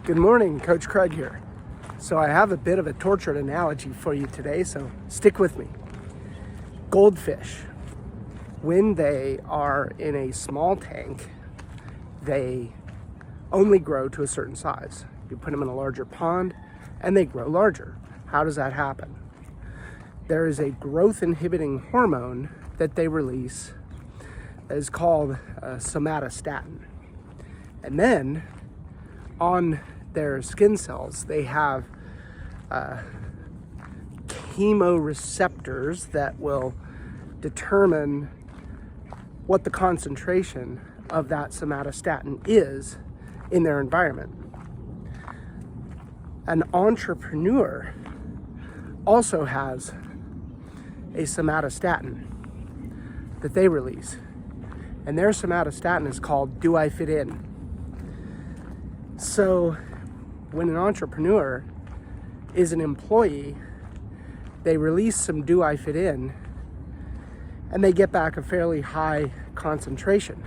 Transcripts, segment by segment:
Good morning, Coach Craig here. So I have a bit of a tortured analogy for you today, so stick with me. Goldfish, when they are in a small tank, they only grow to a certain size. You put them in a larger pond and they grow larger. How does that happen? There is a growth inhibiting hormone that they release that is called somatostatin. And then on their skin cells, they have chemoreceptors that will determine what the concentration of that somatostatin is in their environment. An entrepreneur also has a somatostatin that they release, and their somatostatin is called "Do I Fit In?" So when an entrepreneur is an employee, they release some "Do I Fit In?" and they get back a fairly high concentration.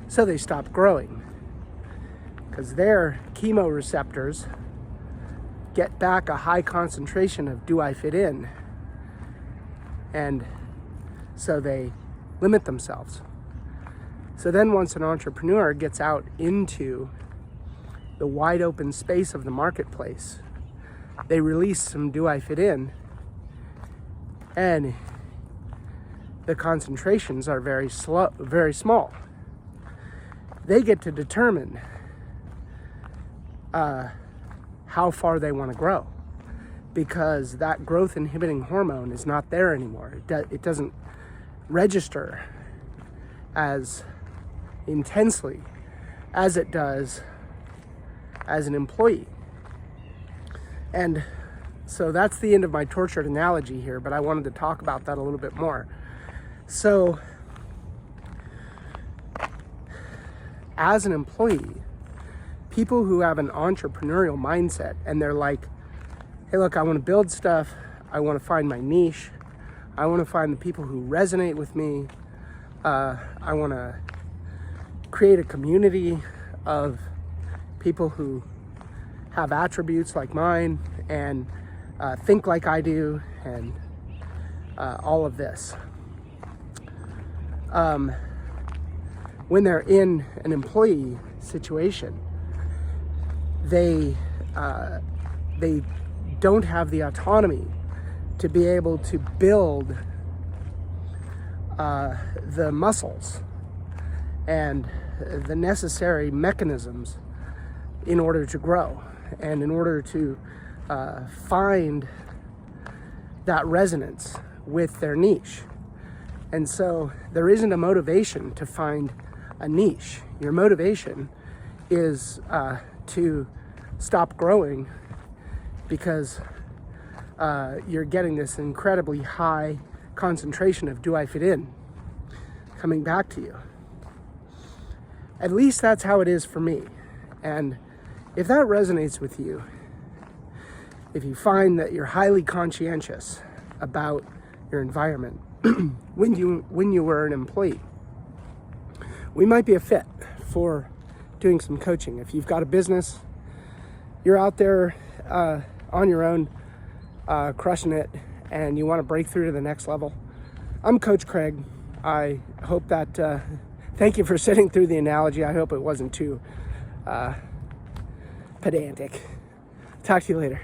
So they stop growing because their chemoreceptors get back a high concentration of "Do I Fit In?" and so they limit themselves. So then once an entrepreneur gets out into the wide open space of the marketplace, they release some "Do I Fit In?" and the concentrations are very small. They get to determine how far they want to grow, because that growth inhibiting hormone is not there anymore. It doesn't register as intensely as it does as an employee. And so that's the end of my tortured analogy here, but I wanted to talk about that a little bit more. So as an employee, people who have an entrepreneurial mindset and they're like, hey, look, I want to build stuff. I want to find my niche. I want to find the people who resonate with me. I want to create a community of people who have attributes like mine and think like I do, and all of this. When they're in an employee situation, they don't have the autonomy to be able to build the muscles and the necessary mechanisms in order to grow and in order to find that resonance with their niche. And so there isn't a motivation to find a niche. Your motivation is to stop growing because you're getting this incredibly high concentration of "Do I Fit In?" coming back to you. At least that's how it is for me. And if that resonates with you, if you find that you're highly conscientious about your environment when you were an employee, we might be a fit for doing some coaching. If you've got a business, you're out there on your own, crushing it, and you want to break through to the next level, I'm Coach Craig. I hope that, thank you for sitting through the analogy. I hope it wasn't too pedantic. Talk to you later.